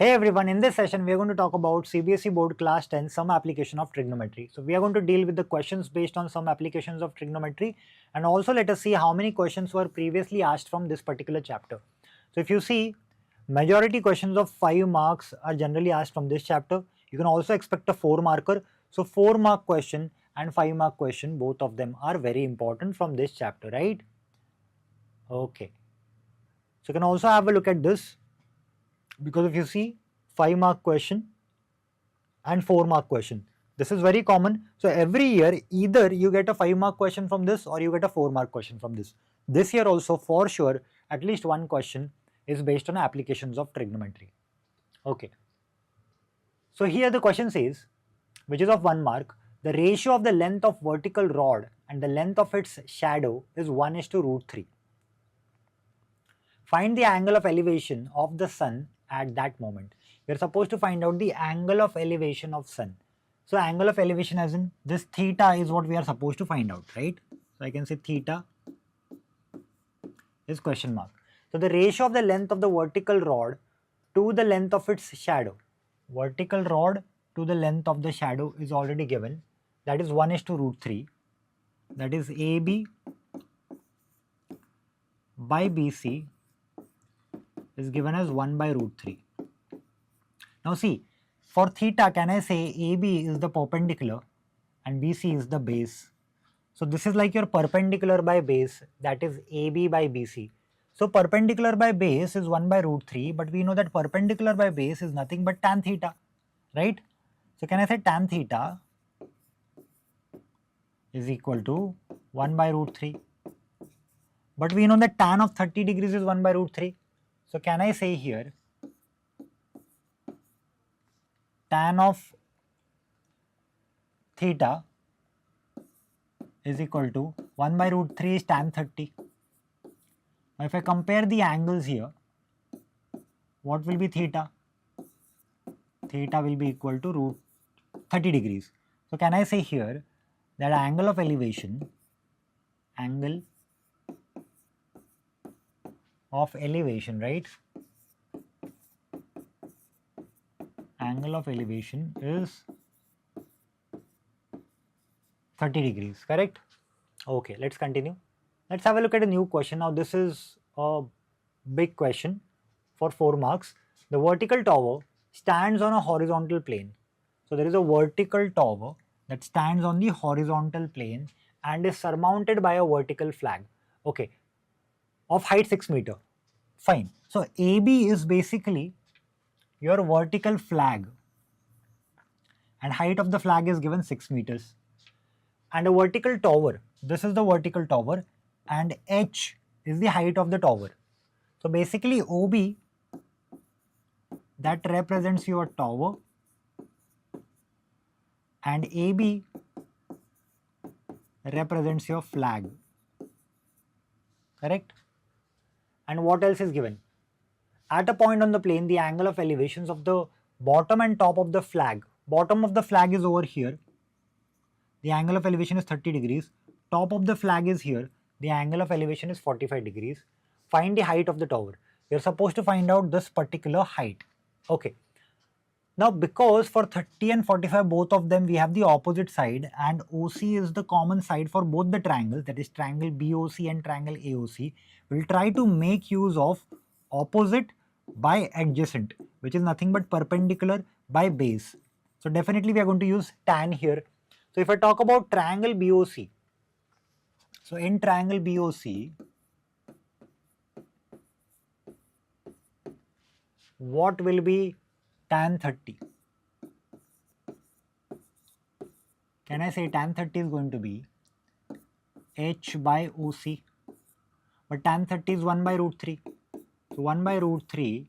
Hey everyone, in this session we are going to talk about CBSE Board Class 10 Some Application of Trigonometry. So we are going to deal with the questions based on some applications of trigonometry, and also let us see how many questions were previously asked from this particular chapter. So if you see, majority questions of 5 marks are generally asked from this chapter. You can also expect a 4 marker. So 4 mark question and 5 mark question, both of them are very important from this chapter, right? Okay. So you can also have a look at this, because if you see 5 mark question and 4 mark question, this is very common. So every year either you get a 5 mark question from this or you get a 4 mark question from this. This year also for sure at least one question is based on applications of trigonometry. Okay. So here the question says, which is of 1 mark, the ratio of the length of vertical rod and the length of its shadow is 1:√3. Find the angle of elevation of the sun at that moment. We are supposed to find out the angle of elevation of sun. So angle of elevation as in this theta is what we are supposed to find out, right? So I can say theta is question mark. So the ratio of the length of the vertical rod to the length of its shadow. Vertical rod to the length of the shadow is already given. That is 1:√3. That is AB by BC is given as 1/√3. Now see, for theta, can I say AB is the perpendicular and BC is the base. So this is like your perpendicular by base, that is AB by BC. So perpendicular by base is 1/√3, but we know that perpendicular by base is nothing but tan theta, right? So can I say tan theta is equal to 1/√3. But we know that tan of 30 degrees is 1/√3. So can I say here tan of theta is equal to 1/√3 is tan 30. Now if I compare the angles here, what will be theta? Theta will be equal to root 30 degrees. So can I say here that angle of elevation, right? Angle of elevation is 30 degrees, correct? Okay, let's continue. Let's have a look at a new question. Now this is a big question for 4 marks. The vertical tower stands on a horizontal plane. So there is a vertical tower that stands on the horizontal plane and is surmounted by a vertical flag. Okay, of height 6 meter. Fine. So AB is basically your vertical flag and height of the flag is given 6 meters. And a vertical tower, this is the vertical tower, and H is the height of the tower. So basically OB, that represents your tower, and AB represents your flag, correct? And what else is given? At a point on the plane, the angle of elevations of the bottom and top of the flag. Bottom of the flag is over here. The angle of elevation is 30 degrees. Top of the flag is here. The angle of elevation is 45 degrees. Find the height of the tower. You're supposed to find out this particular height. Okay. Now because for 30 and 45, both of them we have the opposite side, and OC is the common side for both the triangles, that is triangle BOC and triangle AOC. We'll try to make use of opposite by adjacent, which is nothing but perpendicular by base. So definitely we are going to use tan here. So if I talk about triangle BOC, so in triangle BOC, what will be tan 30? Can I say tan 30 is going to be H by OC, but tan 30 is 1/√3. So 1/√3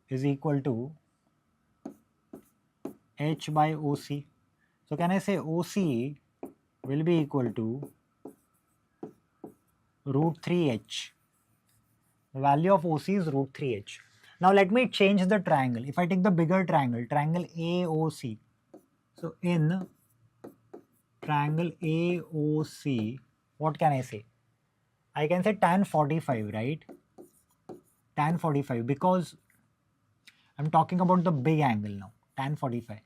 is equal to H by OC. So can I say OC will be equal to √3H. The value of OC is √3H. Now let me change the triangle. If I take the bigger triangle, triangle AOC. So in triangle AOC, what can I say? I can say tan 45, right? Tan 45, because I'm talking about the big angle now. Tan 45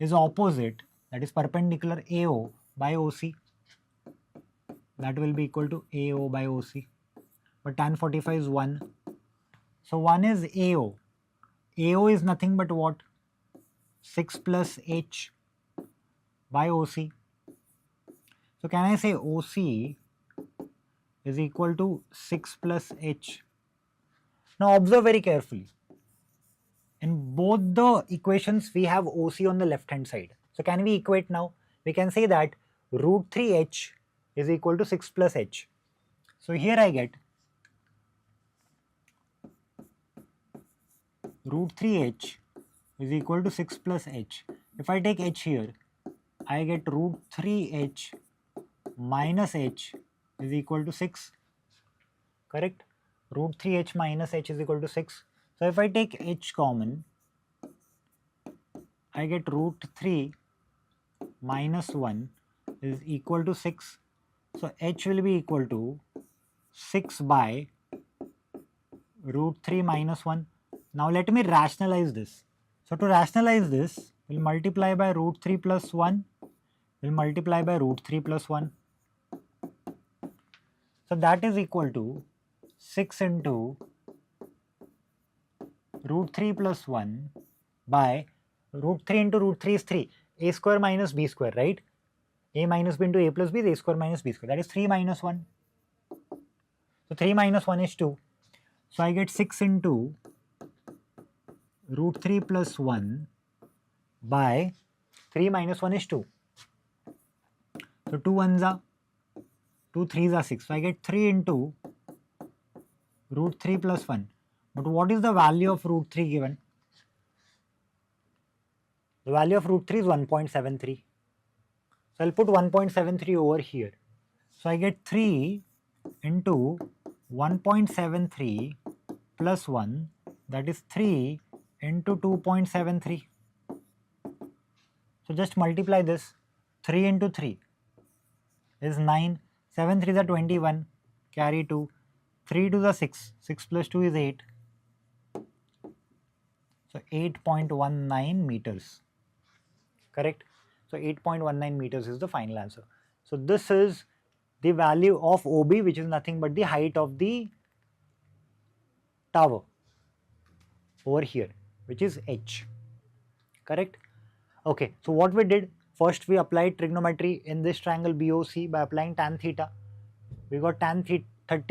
is opposite, that is perpendicular AO by OC. That will be equal to AO by OC. But tan 45 is 1. So 1 is AO. AO is nothing but what? 6 plus H by OC. So can I say OC is equal to 6 plus H? Now observe very carefully. In both the equations, we have OC on the left hand side. So can we equate now? We can say that root 3H is equal to 6 plus H. So here I get root 3H is equal to 6 plus H. If I take H here, I get root 3H minus H is equal to 6. Correct? Root 3H minus H is equal to 6. So if I take H common, I get root 3 minus 1 is equal to 6. So H will be equal to 6 by root 3 minus 1. Now let me rationalize this. So to rationalize this, we'll multiply by root 3 plus 1. We'll multiply by root 3 plus 1. So that is equal to 6 into root 3 plus 1 by root 3 into root 3 is 3. A square minus B square, right? A minus B into A plus B is A square minus B square. That is 3 minus 1. So 3 minus 1 is 2. So I get 6 into root 3 plus 1 by 3 minus 1 is 2. So 2 1s are 2 3s are 6. So I get 3 into root 3 plus 1. But what is the value of root 3 given? The value of root 3 is 1.73. So I'll put 1.73 over here. So I get 3 into 1.73 plus 1, that is 3 into 2.73. So just multiply this. 3 into 3 is 9. 7 3s are 21. Carry 2. 3 2s are 6. 6 plus 2 is 8. So 8.19 meters. Correct? So 8.19 meters is the final answer. So this is the value of OB, which is nothing but the height of the tower over here, which is H. Correct? Okay, so what we did, first we applied trigonometry in this triangle BOC by applying tan theta. We got tan 30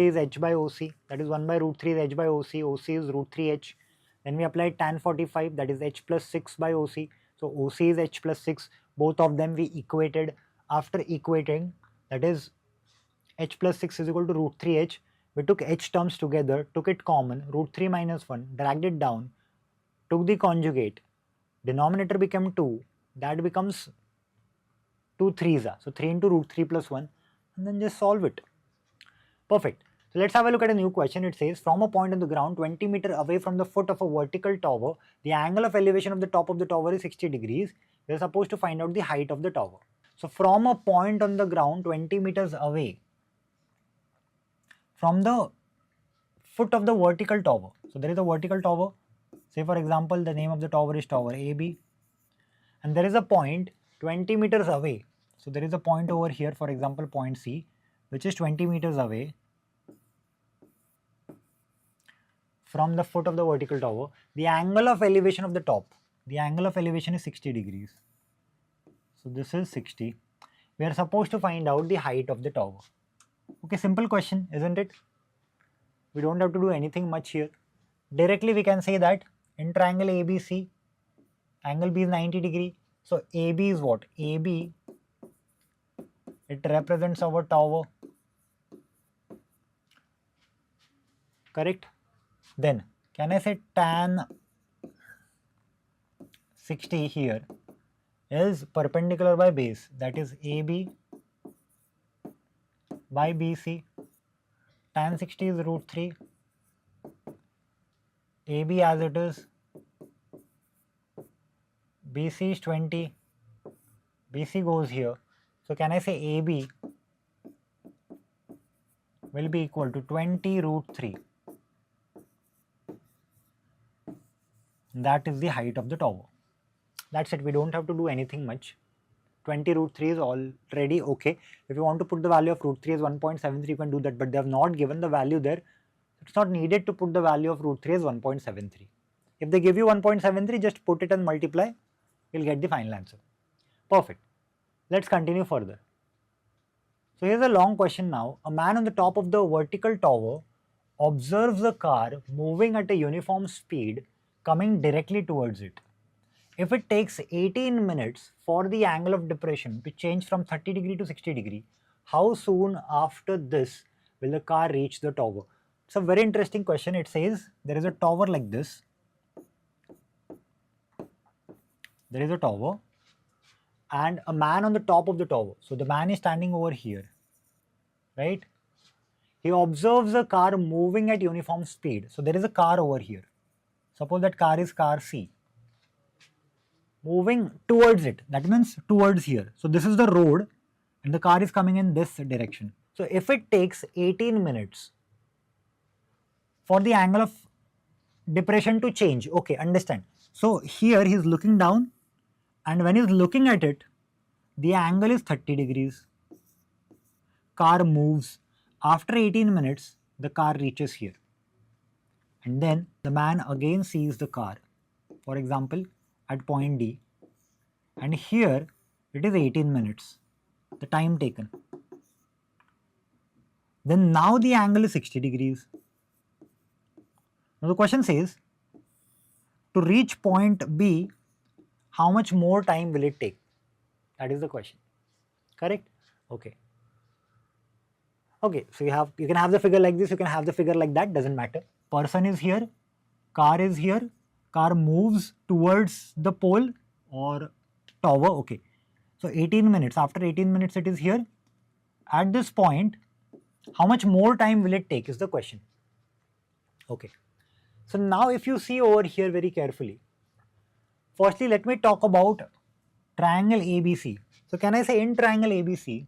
is H by OC, that is 1 by root 3 is H by OC, OC is root 3H. Then we applied tan 45, that is H plus 6 by OC. So OC is H plus 6, both of them we equated. After equating, that is H plus 6 is equal to root 3H. We took H terms together, took it common, root 3 minus 1, dragged it down, took the conjugate, denominator became 2, that becomes 2 3s. So 3 into root 3 plus 1, and then just solve it. Perfect. So let's have a look at a new question. It says, from a point on the ground 20 meters away from the foot of a vertical tower, the angle of elevation of the top of the tower is 60 degrees. We are supposed to find out the height of the tower. So from a point on the ground 20 meters away from the foot of the vertical tower. So there is a vertical tower. Say for example, the name of the tower is tower AB. And there is a point 20 meters away. So there is a point over here, for example, point C, which is 20 meters away from the foot of the vertical tower. The angle of elevation of the top, the angle of elevation is 60 degrees. So this is 60. We are supposed to find out the height of the tower. Okay, simple question, isn't it? We don't have to do anything much here. Directly we can say that in triangle ABC, angle B is 90 degree. So AB is what? AB, it represents our tower. Correct? Then can I say tan 60 here is perpendicular by base, that is AB by BC. Tan 60 is root 3. AB as it is. BC is 20. BC goes here. So can I say AB will be equal to 20 root 3. that is the height of the tower. That's it, we don't have to do anything much. 20 root 3 is already okay. If you want to put the value of root 3 as 1.73, you can do that, but they have not given the value there. It's not needed to put the value of root 3 as 1.73. If they give you 1.73, just put it and multiply, you'll get the final answer. Perfect. Let's continue further. So here's a long question now. A man on the top of the vertical tower observes a car moving at a uniform speed coming directly towards it. If it takes 18 minutes for the angle of depression to change from 30 degree to 60 degree, how soon after this will the car reach the tower? It's a very interesting question. It says there is a tower like this. There is a tower and a man on the top of the tower. So the man is standing over here, right? He observes a car moving at uniform speed. So there is a car over here. Suppose that car is car C. Moving towards it, that means towards here. So this is the road and the car is coming in this direction. So if it takes 18 minutes for the angle of depression to change, okay, understand. So here he is looking down and when he is looking at it, the angle is 30 degrees. Car moves. After 18 minutes, the car reaches here. And then the man again sees the car, for example, at point D, and here it is 18 minutes, the time taken. Then now the angle is 60 degrees. Now the question says, to reach point B, how much more time will it take? That is the question. Correct? Okay. Okay, so you can have the figure like this, you can have the figure like that, doesn't matter. Person is here, car is here, car moves towards the pole or tower, okay. So 18 minutes, after 18 minutes it is here. At this point, how much more time will it take is the question. Okay. So now if you see over here very carefully, firstly let me talk about triangle ABC. So can I say in triangle ABC,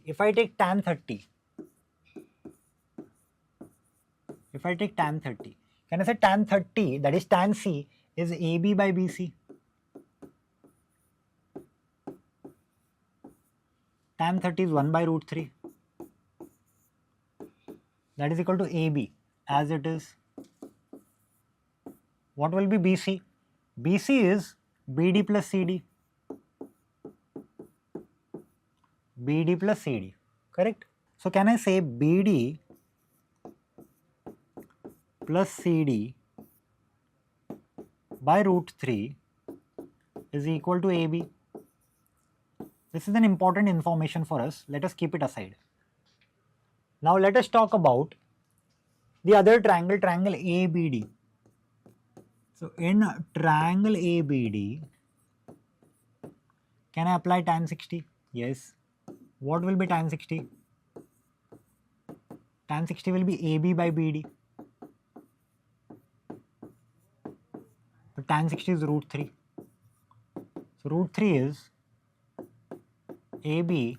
if I take tan 30, can I say tan 30, that is tan C, is AB by BC? Tan 30 is 1 by root 3. That is equal to AB as it is. What will be BC? BC is BD plus CD. BD plus CD, correct? So can I say BD plus CD by root 3 is equal to AB? This is an important information for us. Let us keep it aside. Now let us talk about the other triangle, triangle ABD. So in triangle ABD, can I apply tan 60? Yes. What will be tan 60? Tan 60 will be AB by BD. So tan 60 is root 3. So root 3 is AB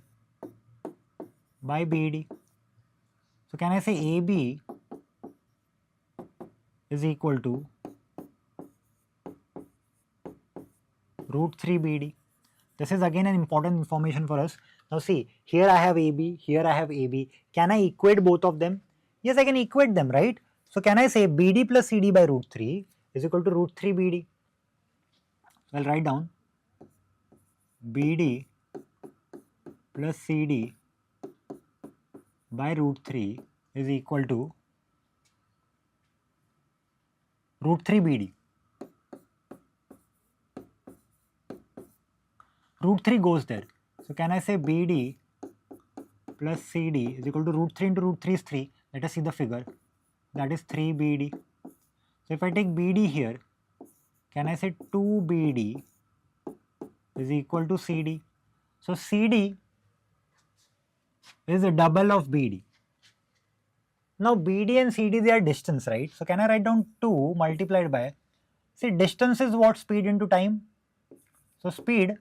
by BD. So can I say AB is equal to root 3 BD? This is again an important information for us. Now see, here I have AB, here I have AB. Can I equate both of them? Yes, I can equate them, right? So can I say BD plus CD by root 3 is equal to root 3 BD? I'll write down BD plus CD by root 3 is equal to root 3 BD. Root 3 goes there. So can I say BD plus CD is equal to root 3 into root 3 is 3. Let us see the figure. That is 3 BD. So if I take BD here, can I say 2 BD is equal to CD? So CD is a double of BD. Now BD and CD, they are distance, right? So can I write down 2 multiplied by, see, distance is what? Speed into time. So speed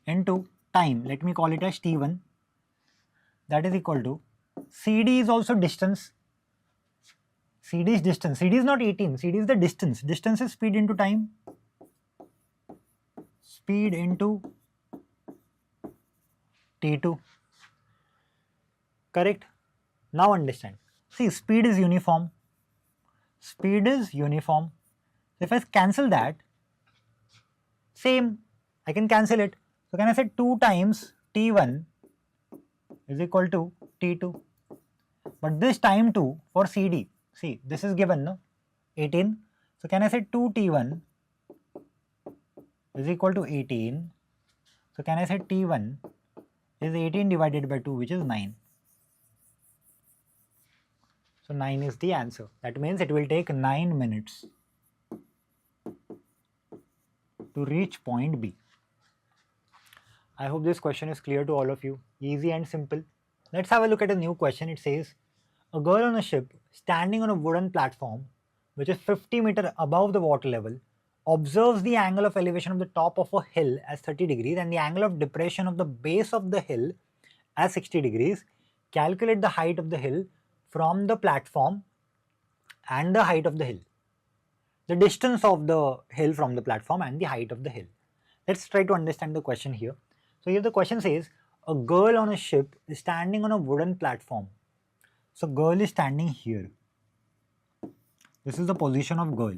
into time, let me call it as T1. that is equal to CD is also distance. CD is distance. CD is not 18. CD is the distance. Distance is speed into time. Speed into T2. Correct? Now understand. See, speed is uniform. Speed is uniform. If I cancel that, same, I can cancel it. So can I say 2 times T1 is equal to T2. But this time 2 for CD, see, this is given, no? 18. So can I say 2T1 is equal to 18. So can I say T1 is 18 divided by 2, which is 9. So 9 is the answer. That means it will take 9 minutes to reach point B. I hope this question is clear to all of you. Easy and simple. Let's have a look at a new question. It says, a girl on a ship standing on a wooden platform which is 50 meters above the water level observes the angle of elevation of the top of a hill as 30 degrees and the angle of depression of the base of the hill as 60 degrees. Calculate the height of the hill from the platform and the height of the hill. The distance of the hill from the platform and the height of the hill. Let's try to understand the question here. So here the question says, a girl on a ship is standing on a wooden platform. So girl is standing here. This is the position of girl,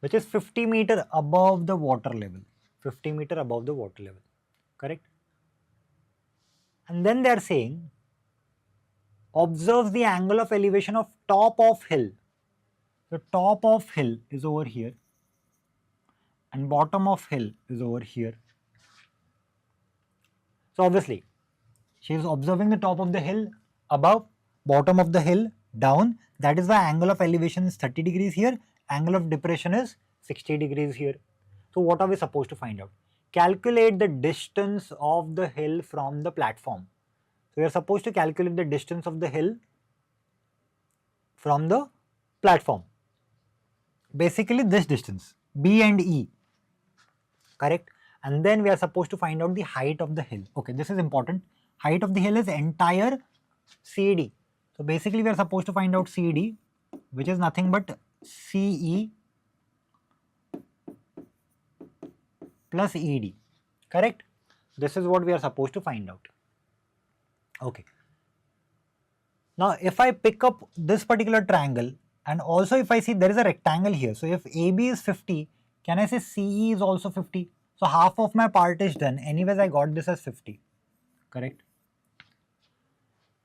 which is 50 meters above the water level. 50 meters above the water level. Correct? And then they are saying, observe the angle of elevation of top of hill. The top of hill is over here and bottom of hill is over here. So obviously, she is observing the top of the hill above, bottom of the hill down. That is why angle of elevation is 30 degrees here, angle of depression is 60 degrees here. So what are we supposed to find out? Calculate the distance of the hill from the platform. So we are supposed to calculate the distance of the hill from the platform. Basically this distance, B and E. Correct? And then we are supposed to find out the height of the hill. Okay, this is important. Height of the hill is entire CD. So basically we are supposed to find out CD, which is nothing but CE plus ED. Correct? This is what we are supposed to find out. Okay. Now if I pick up this particular triangle and also if I see there is a rectangle here. So if AB is 50, can I say CE is also 50? So half of my part is done. Anyways, I got this as 50. Correct?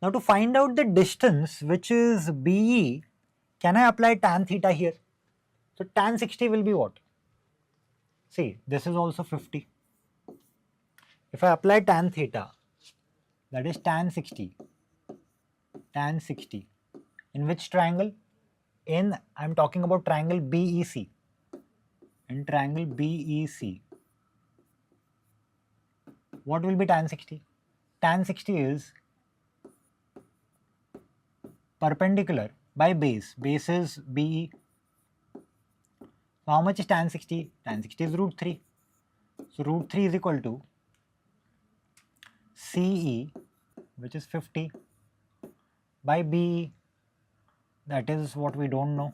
Now to find out the distance, which is BE, can I apply tan theta here? So tan 60 will be what? See, this is also 50. If I apply tan theta, that is tan 60. Tan 60. In which triangle? In, I am talking about triangle BEC. In triangle BEC. What will be tan 60? Tan 60 is perpendicular by base. Base is BE. So how much is tan 60? Tan 60 is root 3. So root 3 is equal to CE, which is 50, by BE. That is what we don't know.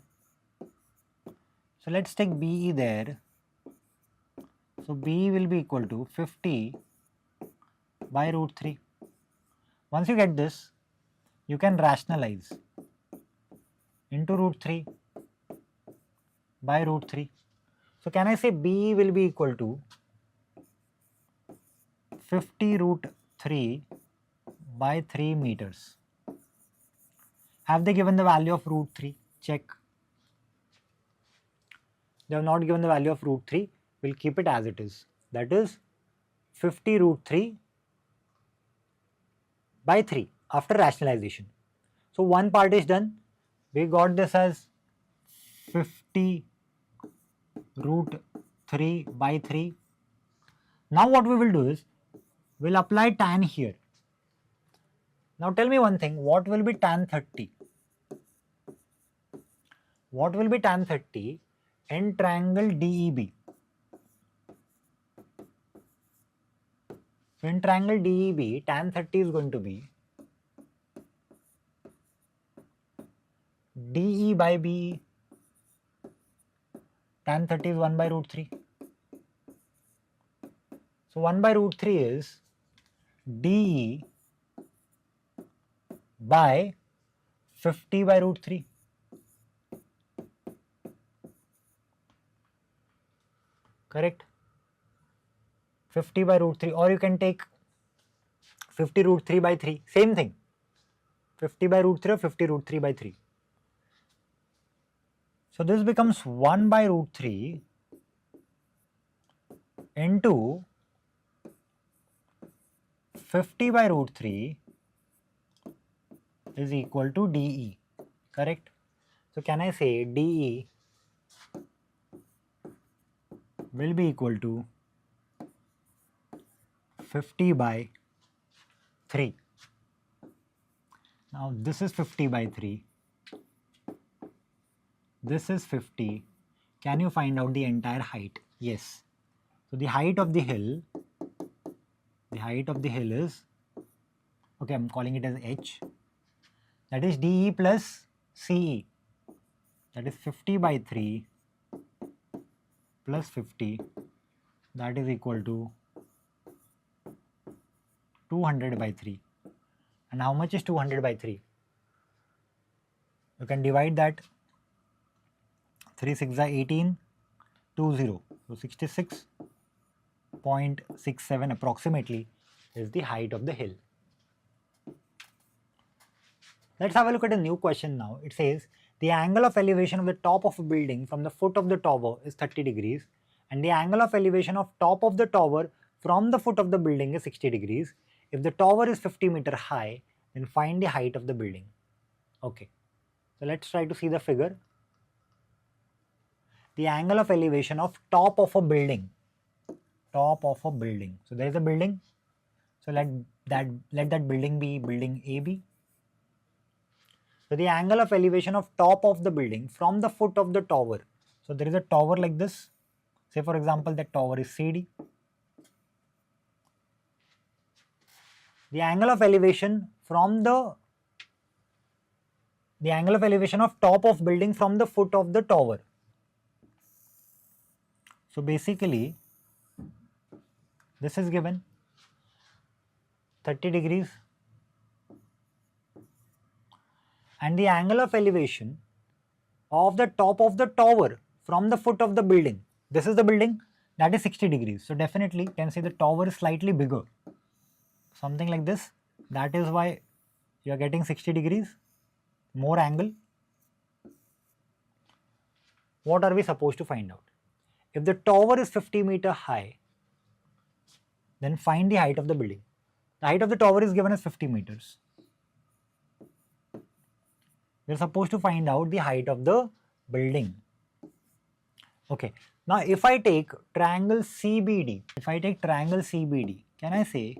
So let's take BE there. So BE will be equal to 50 by root 3. Once you get this, you can rationalize into root 3 by root 3. So can I say BE will be equal to 50 root 3 by 3 meters. Have they given the value of root 3? Check. They have not given the value of root 3. We'll keep it as it is. That is 50 root 3 by 3 after rationalization. So one part is done. We got this as 50 root 3 by 3. Now what we will do is, we'll apply tan here. Now tell me one thing, what will be tan 30? What will be tan 30 in triangle DEB? So in triangle DEB, tan 30 is going to be DE by BE. Tan 30 is 1 by root 3. So 1 by root 3 is DE by 50 by root 3. Correct? 50 by root 3, or you can take 50 root 3 by 3, same thing. 50 by root 3 or 50 root 3 by 3. So this becomes 1 by root 3 into 50 by root 3 is equal to DE, correct? So can I say DE will be equal to 50 by 3. Now this is 50 by 3. This is 50. Can you find out the entire height? Yes. So the height of the hill is, okay, I'm calling it as H. That is DE plus CE. That is 50 by 3 plus 50. That is equal to 200 by 3. And how much is 200 by 3? You can divide that. 3 6 are 18, 20. So 66.67 approximately is the height of the hill. Let's have a look at a new question now. It says the angle of elevation of the top of a building from the foot of the tower is 30 degrees and the angle of elevation of top of the tower from the foot of the building is 60 degrees. If the tower is 50 meter high, then find the height of the building. Okay, so let's try to see the figure. The angle of elevation of top of a building. Top of a building. So there is a building. So let that building be building AB. So the angle of elevation of top of the building from the foot of the tower. So there is a tower like this. Say for example that tower is CD. The angle of elevation from the angle of elevation of top of building from the foot of the tower. So basically this is given 30 degrees and the angle of elevation of the top of the tower from the foot of the building. This is the building, that is 60 degrees. So definitely you can say the tower is slightly bigger. Something like this. That is why you are getting 60 degrees, more angle. What are we supposed to find out? If the tower is 50 meter high, then find the height of the building. The height of the tower is given as 50 meters. We are supposed to find out the height of the building. Okay, now if I take triangle CBD, can I say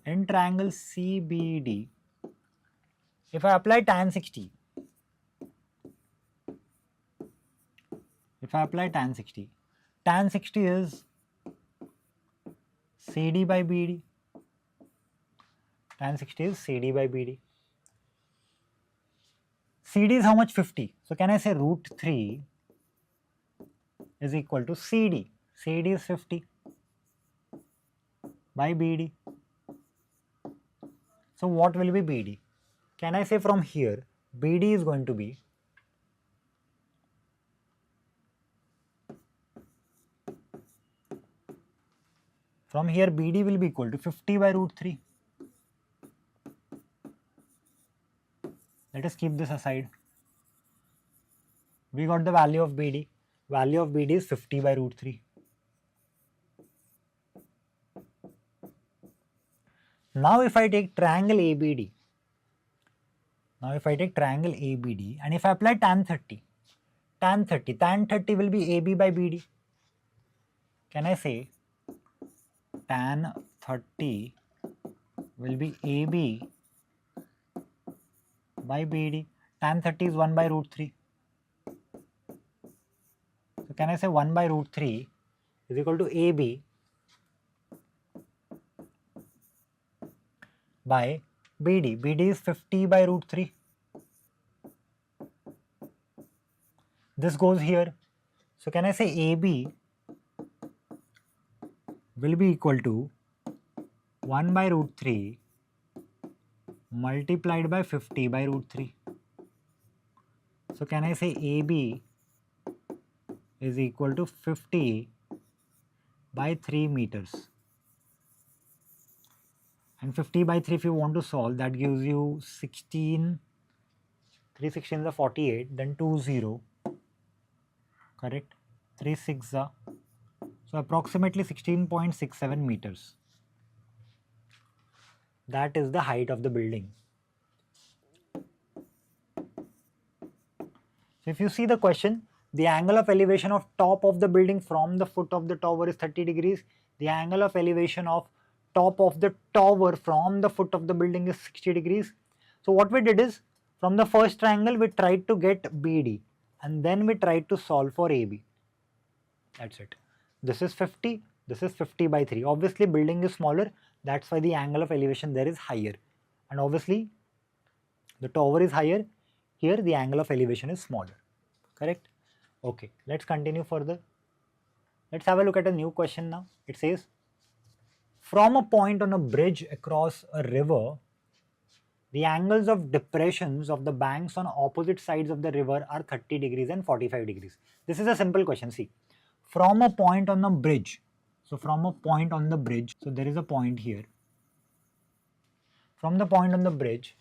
in triangle CBD, if I apply tan 60, tan 60 is CD by BD. Tan 60 is CD by BD. CD is how much? 50. So can I say root 3 is equal to CD. CD is 50 by BD. So what will be BD? Can I say from here BD is going to be BD will be equal to 50 by root 3. Let us keep this aside. We got the value of BD. Value of BD is 50 by root 3. Now if I take triangle ABD, and if I apply tan 30 will be AB by BD. Can I say tan 30 will be AB by BD? Tan 30 is 1 by root 3. So can I say 1 by root 3 is equal to AB by BD. BD is 50 by root 3. This goes here. So can I say AB will be equal to 1 by root 3 multiplied by 50 by root 3. So can I say AB is equal to 50 by 3 meters. And 50 by 3, if you want to solve, that gives you 16, 3 16 is a 48, then 2 0, correct? 3 6 so approximately 16.67 meters. That is the height of the building. So if you see the question, the angle of elevation of top of the building from the foot of the tower is 30 degrees. The angle of elevation of top of the tower from the foot of the building is 60 degrees. So what we did is, from the first triangle we tried to get BD and then we tried to solve for AB. That's it. This is 50, this is 50 by 3. Obviously building is smaller, that's why the angle of elevation there is higher. And obviously the tower is higher, here the angle of elevation is smaller. Correct? Okay, let's continue further. Let's have a look at a new question now. It says, from a point on a bridge across a river, the angles of depressions of the banks on opposite sides of the river are 30 degrees and 45 degrees. This is a simple question. See, from a point on a bridge. So from a point on the bridge, so there is a point here. From the point on the bridge,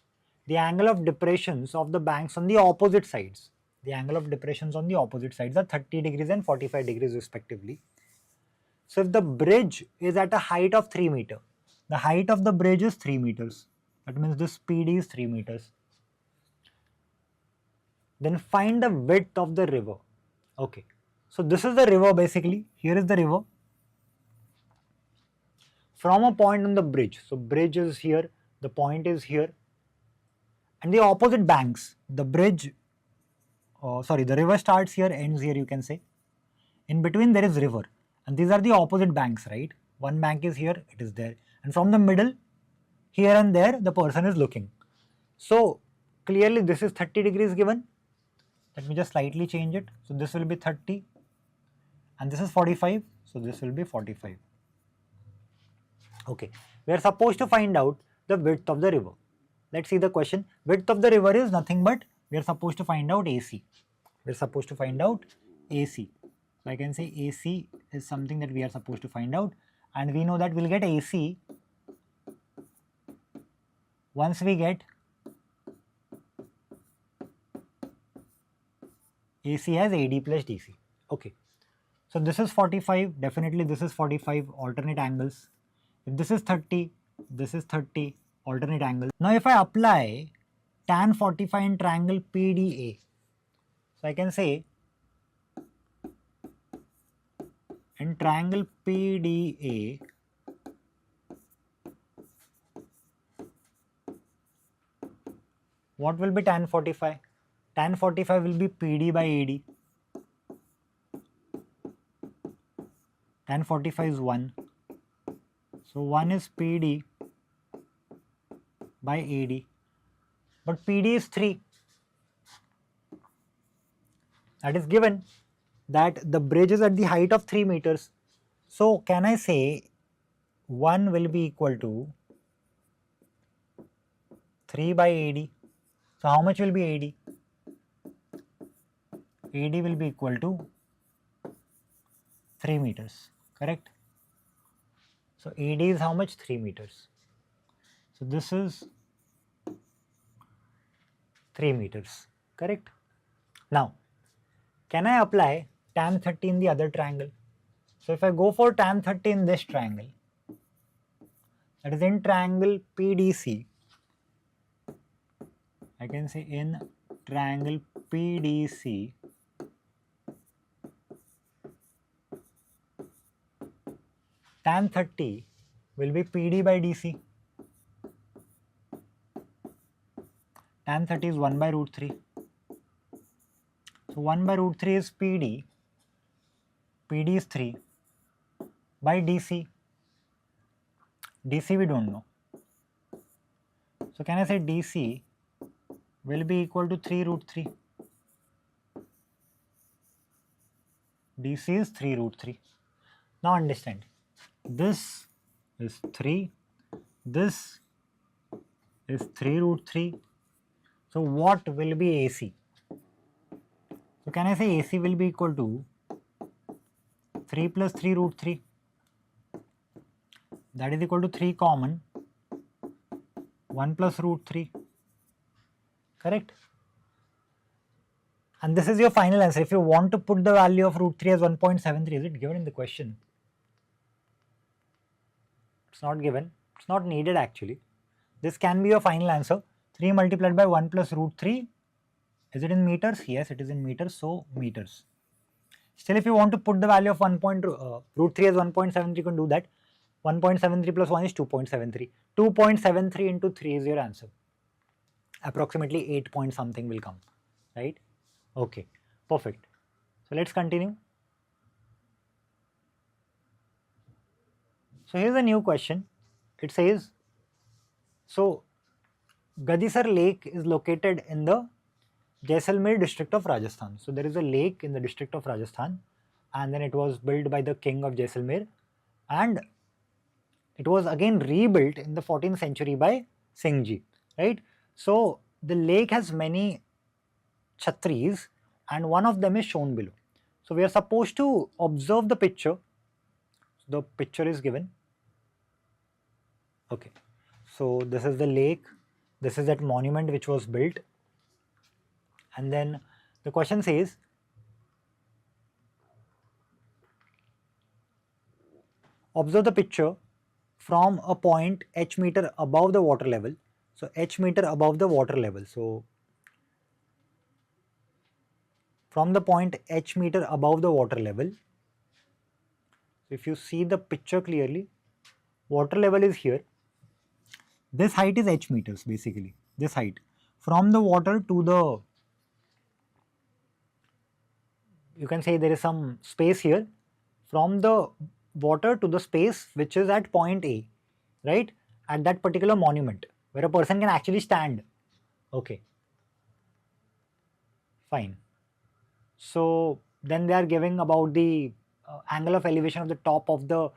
the angle of depressions of the banks on the opposite sides. The angle of depressions on the opposite sides are 30 degrees and 45 degrees respectively. So if the bridge is at a height of 3 meters, the height of the bridge is 3 meters. That means the speed is 3 meters. Then find the width of the river. Okay. So this is the river basically. Here is the river. From a point on the bridge. So bridge is here. The point is here. And the opposite banks. The bridge, the river starts here, ends here, you can say. In between there is river. And these are the opposite banks, right? One bank is here, it is there. And from the middle, here and there, the person is looking. So clearly this is 30 degrees given. Let me just slightly change it. So this will be 30 and this is 45. So this will be 45. Okay, we are supposed to find out the width of the river. Let's see the question. Width of the river is nothing but we are supposed to find out AC. We are supposed to find out AC. So I can say AC is something that we are supposed to find out, and we know that we'll get AC once we get AC as AD plus DC. Okay. So this is 45, definitely this is 45, alternate angles. If this is 30, this is 30, alternate angles. Now if I apply tan 45 in triangle PDA, so I can say in triangle PDA, what will be tan 45? Tan 45 will be PD by AD. Tan 45 is 1. So 1 is PD by AD. But PD is 3. That is given that the bridge is at the height of 3 meters. So can I say 1 will be equal to 3 by AD. So how much will be AD? AD will be equal to 3 meters, correct? So AD is how much? 3 meters. So this is 3 meters, correct? Now, can I apply tan 30 in the other triangle? So if I go for tan 30 in this triangle, that is in triangle PDC, I can say in triangle PDC, tan 30 will be PD by DC. Tan 30 is 1 by root 3. So 1 by root 3 is PD. PD is 3 by DC. DC we don't know. So can I say DC will be equal to 3 root 3? DC is 3 root 3. Now understand, this is 3, this is 3 root 3. So what will be AC? So can I say AC will be equal to 3 plus 3 root 3? That is equal to 3 common 1 plus root 3. Correct? And this is your final answer. If you want to put the value of root 3 as 1.73, is it given in the question? It's not given. It's not needed actually. This can be your final answer. 3 multiplied by 1 plus root 3. Is it in meters? Yes, it is in meters. So meters. Still, if you want to put the value of root 3 as 1.73, you can do that. 1.73 plus 1 is 2.73. 2.73 into 3 is your answer. Approximately 8 point something will come. Right? Okay. Perfect. So let's continue. So here's a new question. It says, so Gadisar Lake is located in the Jaisalmer district of Rajasthan. So there is a lake in the district of Rajasthan, and then it was built by the king of Jaisalmer, and it was again rebuilt in the 14th century by Singh Ji, right? So the lake has many chhatris, and one of them is shown below. So we are supposed to observe the picture. The picture is given. Okay, so this is the lake, this is that monument which was built, and then the question says, observe the picture from a point h meter above the water level. So h meter above the water level. So from the point h meter above the water level, if you see the picture clearly, water level is here. This height is h meters basically, this height. From the water to the, you can say there is some space here, from the water to the space which is at point A, right? At that particular monument where a person can actually stand. Okay. Fine. So then they are giving about the angle of elevation of the top of the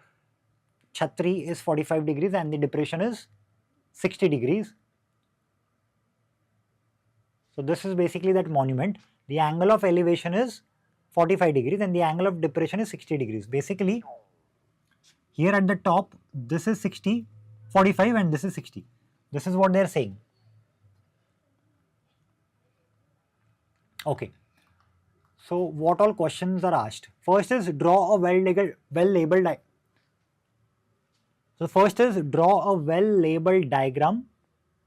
chhatri is 45 degrees and the depression is 60 degrees. So this is basically that monument. The angle of elevation is 45 degrees and the angle of depression is 60 degrees. Basically, here at the top, this is 60, 45 and this is 60. This is what they are saying. Okay. So what all questions are asked? First is draw a well-labeled diagram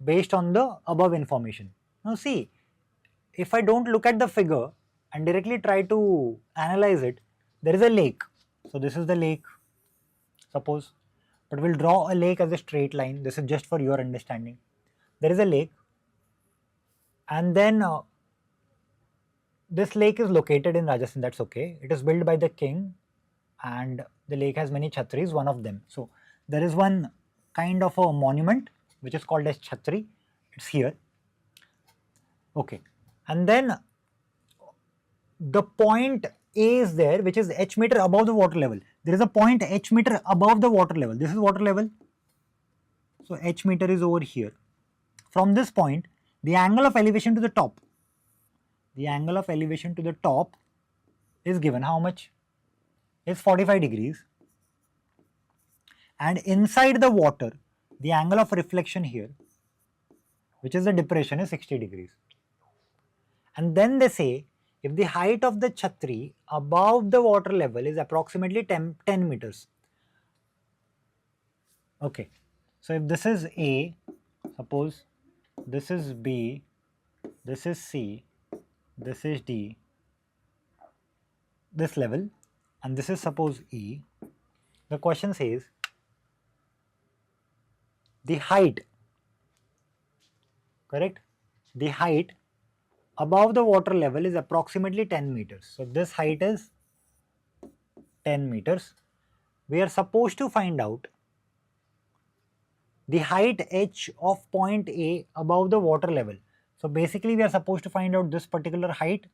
based on the above information. Now see, if I don't look at the figure and directly try to analyze it, there is a lake. So this is the lake, suppose, but we'll draw a lake as a straight line. This is just for your understanding. There is a lake, and then this lake is located in Rajasthan. That's okay. It is built by the king, and the lake has many chhatris, one of them. So there is one kind of a monument which is called as chhatri. It's here. Okay. And then the point A is there, which is h meter above the water level. There is a point h meter above the water level. This is water level. So h meter is over here. From this point, the angle of elevation to the top. The angle of elevation to the top is given. How much? Is 45 degrees. And inside the water, the angle of reflection here, which is the depression, is 60 degrees. And then they say, if the height of the chhatri above the water level is approximately 10 meters. Okay. So if this is A, suppose this is B, this is C, this is D, this level, and this is suppose E, the question says the height, correct? The height above the water level is approximately 10 meters. So this height is 10 meters. We are supposed to find out the height h of point A above the water level. So basically we are supposed to find out this particular height.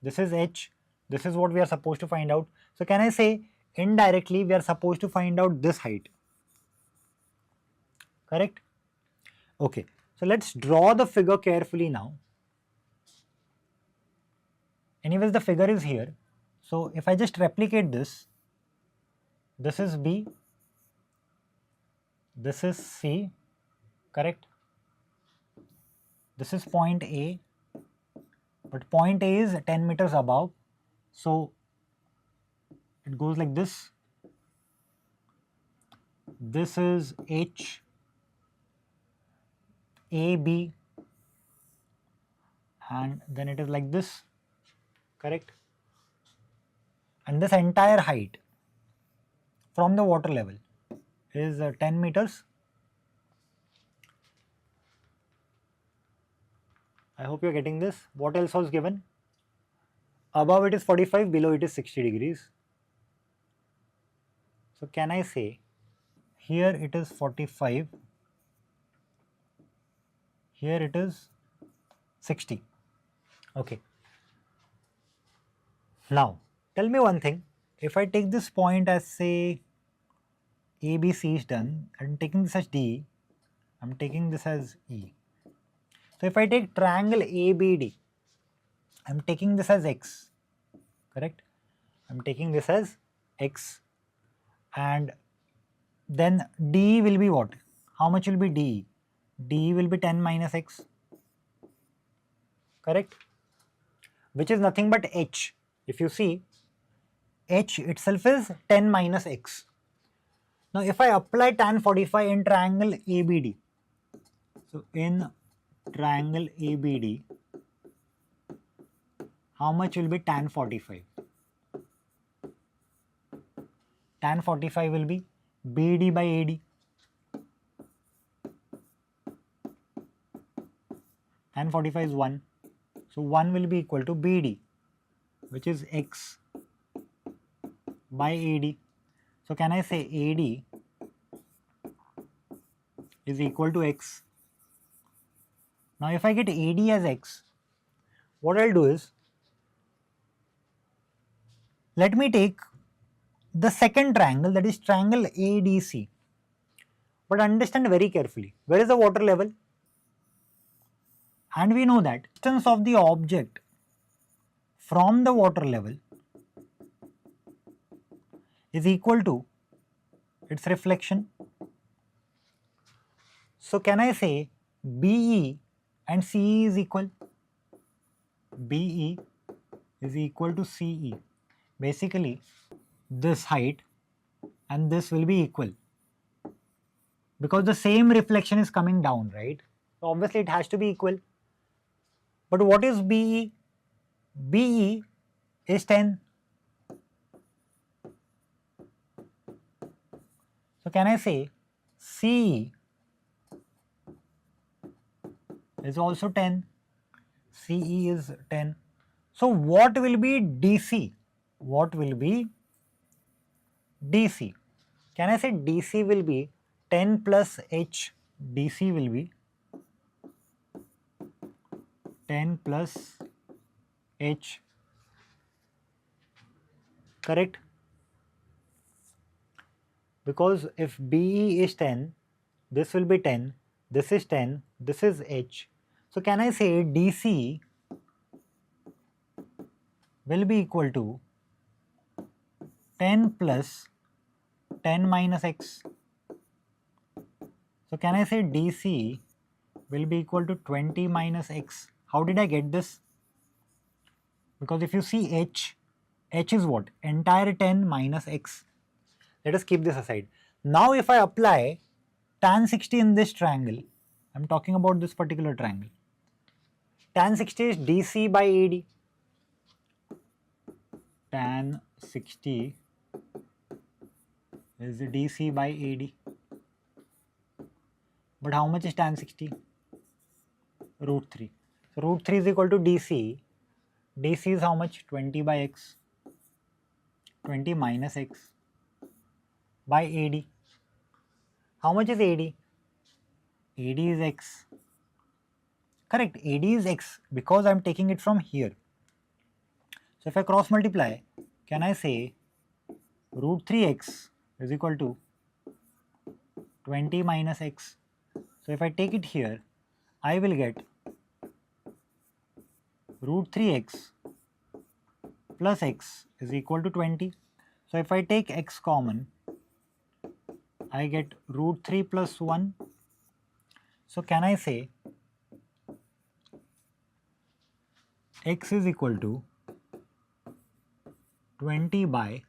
This is h, this is what we are supposed to find out. So can I say indirectly we are supposed to find out this height, correct? Okay, so let's draw the figure carefully now. Anyways, the figure is here. So if I just replicate this is B, this is C, correct? This is point A, but point A is 10 meters above. So it goes like this. This is H, A, B, and then it is like this, correct? And this entire height from the water level is 10 meters. I hope you're getting this. What else was given? Above it is 45, below it is 60 degrees. So can I say here it is 45, here it is 60. Okay. Now tell me one thing. If I take this point as say ABC is done, I'm taking this as D, I'm taking this as E. So if I take triangle ABD, I'm taking this as X, correct? I'm taking this as X, and then D will be what? How much will be D? D will be 10 minus X, correct? Which is nothing but H. If you see, H itself is 10 minus X. Now if I apply tan 45 in triangle ABD, so in triangle ABD, how much will be tan 45? Tan 45 will be BD by AD. Tan 45 is 1. So 1 will be equal to BD, which is X by AD. So can I say AD is equal to X? Now if I get AD as X, what I'll do is, let me take the second triangle, that is triangle ADC. But understand very carefully, where is the water level? And we know that distance of the object from the water level is equal to its reflection. So can I say BE and CE is equal? BE is equal to CE. Basically, this height and this will be equal because the same reflection is coming down, right? So obviously it has to be equal. But what is BE? BE is 10. So can I say CE is also 10? CE is 10. So what will be DC? What will be DC? Can I say DC will be 10 plus H? DC will be 10 plus H, correct? Because if BE is 10, this will be 10, this is 10, this is H. So can I say DC will be equal to 10 plus 10 minus X. So can I say DC will be equal to 20 minus X? How did I get this? Because if you see H is what? Entire 10 minus X. Let us keep this aside. Now if I apply tan 60 in this triangle, I am talking about this particular triangle. Tan 60 is DC by AD. Tan 60 is DC by AD. But how much is tan 60? Root 3. So root 3 is equal to DC. DC is how much? 20 by X. 20 minus X by AD. How much is AD? AD is x. Correct, AD is x because I am taking it from here. So if I cross multiply, can I say root 3x is equal to 20 minus x? So if I take it here, I will get root 3x plus x is equal to 20. So if I take x common, I get root 3 plus 1. So can I say x is equal to 20 by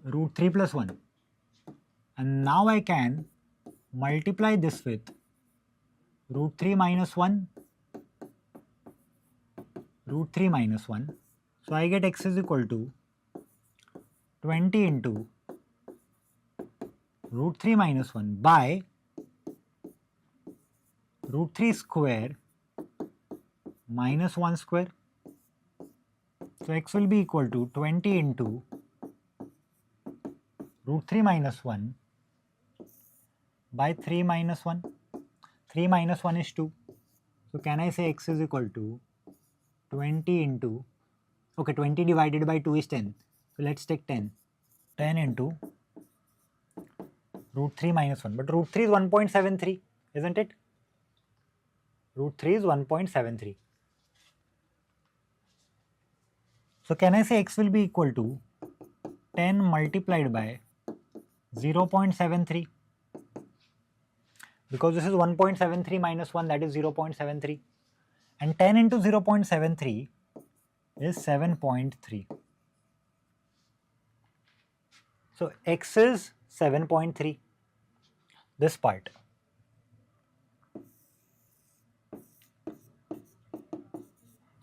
root 3 plus 1. And now I can multiply this with root 3 minus 1, root 3 minus 1. So I get x is equal to 20 into root 3 minus 1 by root 3 square minus 1 square. So x will be equal to 20 into root 3 minus 1 by 3 minus 1. 3 minus 1 is 2. So can I say x is equal to 20 into, okay, 20 divided by 2 is 10. So let's take 10. 10 into root 3 minus 1. But root 3 is 1.73, isn't it? Root 3 is 1.73. So can I say x will be equal to 10 multiplied by 0.73? Because this is 1.73 minus 1, that is 0.73. And 10 into 0.73 is 7.3. So x is 7.3, this part.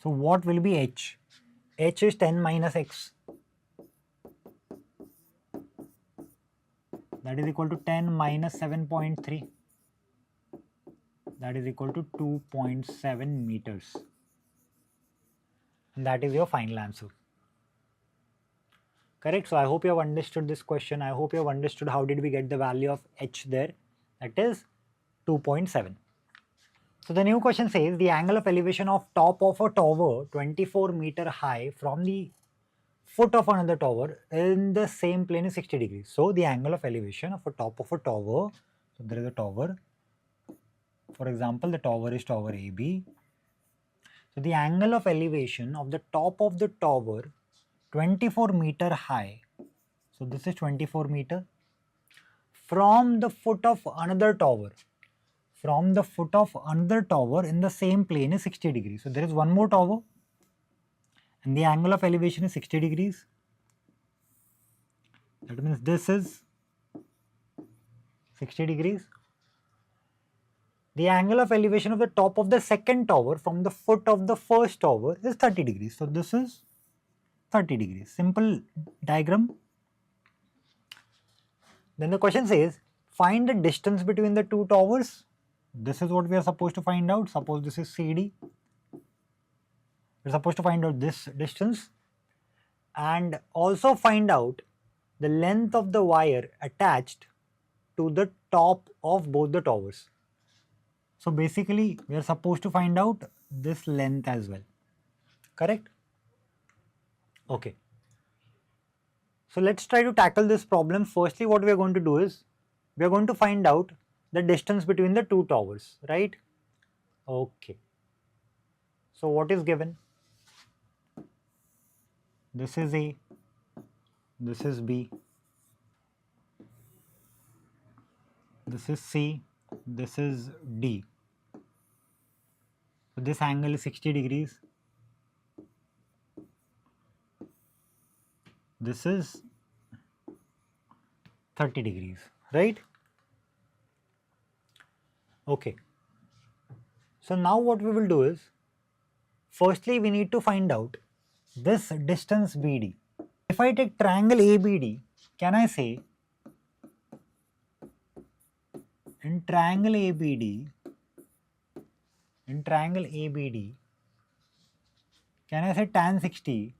So what will be h? H is 10 minus x. That is equal to 10 minus 7.3. That is equal to 2.7 meters. And that is your final answer. Correct. So I hope you have understood this question. I hope you have understood how did we get the value of h there. That is 2.7. So the new question says the angle of elevation of top of a tower 24 meter high from the foot of another tower in the same plane is 60 degrees. So the angle of elevation of a top of a tower, so there is a tower. For example, the tower is tower AB. So the angle of elevation of the top of the tower 24 meter high. So this is 24 meter from the foot of another tower. From the foot of another tower in the same plane is 60 degrees. So there is one more tower and the angle of elevation is 60 degrees. That means this is 60 degrees. The angle of elevation of the top of the second tower from the foot of the first tower is 30 degrees. So this is 30 degrees. Simple diagram. Then the question says, find the distance between the two towers. This is what we are supposed to find out. Suppose this is CD. We're supposed to find out this distance and also find out the length of the wire attached to the top of both the towers. So basically we are supposed to find out this length as well. Correct? Okay. So let's try to tackle this problem. Firstly, what we are going to do is we are going to find out the distance between the two towers, right? Okay. So what is given? This is A, this is B, this is C, this is D. So this angle is 60 degrees. This is 30 degrees, right? Okay. So now what we will do is, firstly we need to find out this distance BD. If I take triangle ABD, can I say in triangle ABD, can I say tan 60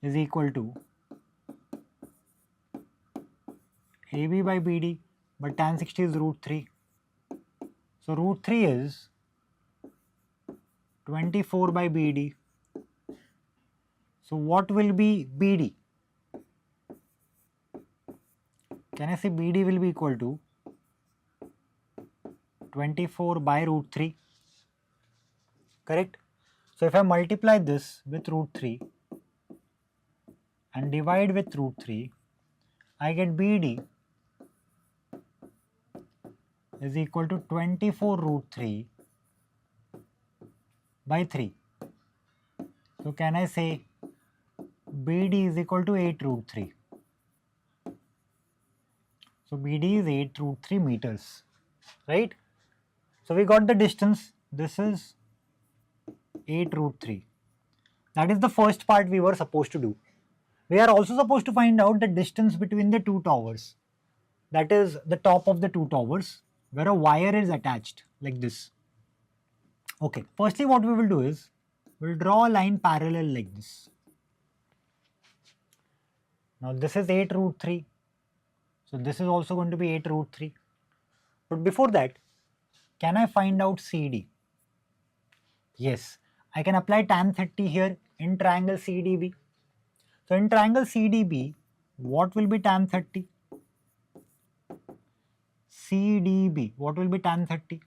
is equal to AB by BD, but tan 60 is root 3. So root 3 is 24 by BD. So what will be BD? Can I say BD will be equal to 24 by root 3? Correct? So if I multiply this with root 3 and divide with root 3, I get BD is equal to 24 root 3 by 3. So can I say BD is equal to 8 root 3? So BD is 8 root 3 meters, right? So we got the distance. This is 8 root 3. That is the first part we were supposed to do. We are also supposed to find out the distance between the two towers. That is the top of the two towers where a wire is attached like this. Okay, firstly what we will do is, we'll draw a line parallel like this. Now this is 8 root 3. So this is also going to be 8 root 3. But before that, can I find out CD? Yes, I can apply tan 30 here in triangle CDB. So in triangle CDB, what will be tan 30? CDB, what will be tan 30?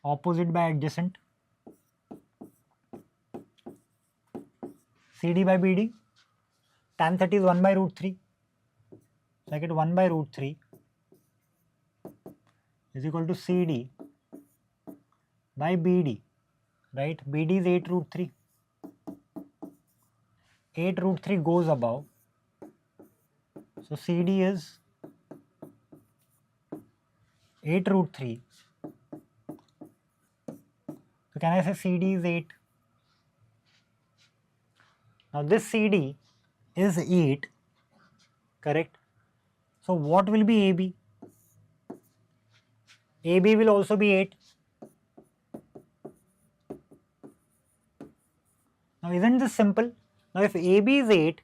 Opposite by adjacent. CD by BD. Tan 30 is 1 by root 3. So I get 1 by root 3 is equal to CD by BD. Right? BD is 8 root 3. 8 root 3 goes above. So CD is 8 root 3. So can I say CD is 8? Now this CD is 8, correct? So what will be AB? AB will also be 8. Now isn't this simple? Now if AB is 8,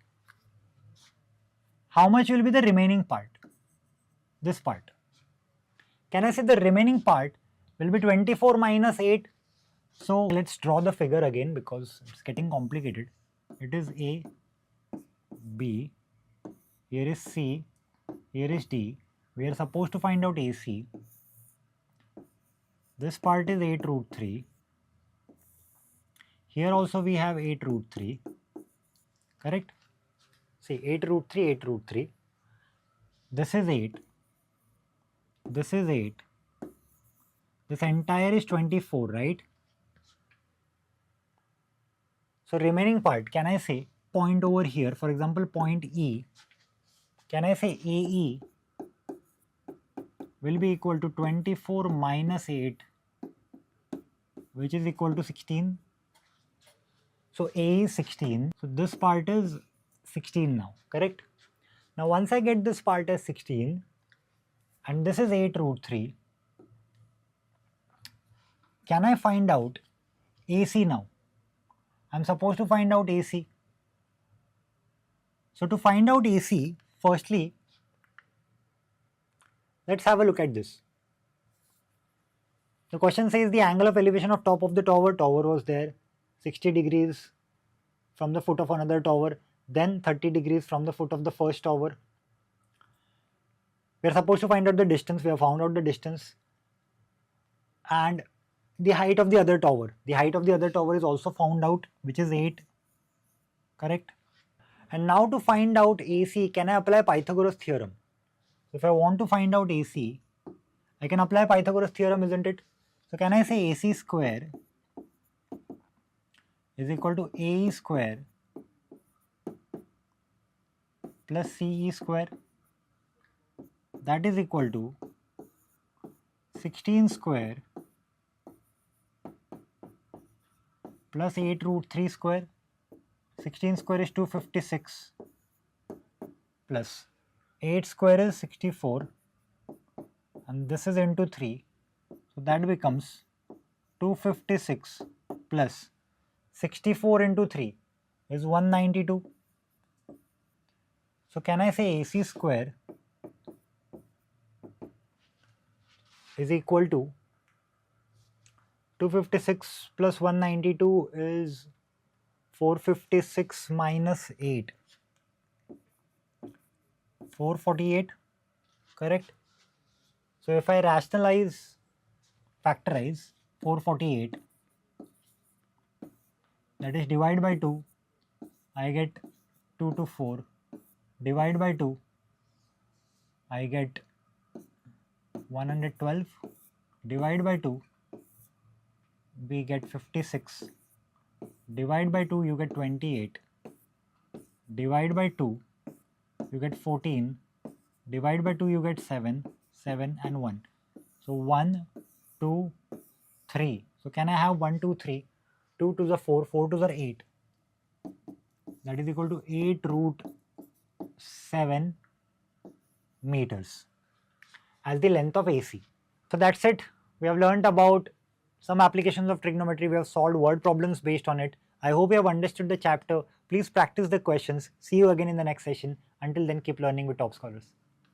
how much will be the remaining part? This part. Can I say the remaining part will be 24 minus 8? So let's draw the figure again because it's getting complicated. It is A, B, here is C, here is D. We are supposed to find out AC. This part is 8 root 3. Here also we have 8 root 3. Correct? See, 8 root 3, 8 root 3. This is 8. This is 8. This entire is 24, right? So remaining part, can I say point over here, for example point E, can I say AE will be equal to 24 minus 8, which is equal to 16. So A is 16. So this part is 16 now, correct? Now once I get this part as 16 and this is 8 root 3, can I find out AC now? I'm supposed to find out AC. So to find out AC, firstly, let's have a look at this. The question says the angle of elevation of top of the tower was there, 60 degrees from the foot of another tower, then 30 degrees from the foot of the first tower. We are supposed to find out the distance. We have found out the distance and the height of the other tower. The height of the other tower is also found out, which is 8, correct? And now to find out AC, can I apply Pythagoras theorem? So if I want to find out AC, I can apply Pythagoras theorem, isn't it? So can I say AC square is equal to AE square plus CE square, that is equal to 16 square plus 8 root 3 square. 16 square is 256 plus 8 square is 64 and this is into 3. So that becomes 256 plus 64 into 3 is 192. So can I say AC square is equal to 256 plus 192 is 456 minus 8, 448, correct? So if I factorize 448, that is divide by 2, I get 2 to 4, divide by 2, I get 112, divide by 2, we get 56, divide by 2, you get 28, divide by 2, you get 14, divide by 2, you get 7, 7 and 1. So 1, 2, 3. So can I have 1, 2, 3? 2 to the 4, 4 to the 8. That is equal to 8 root 7 meters as the length of AC. So that's it. We have learned about some applications of trigonometry. We have solved word problems based on it. I hope you have understood the chapter. Please practice the questions. See you again in the next session. Until then, keep learning with Top Scholars.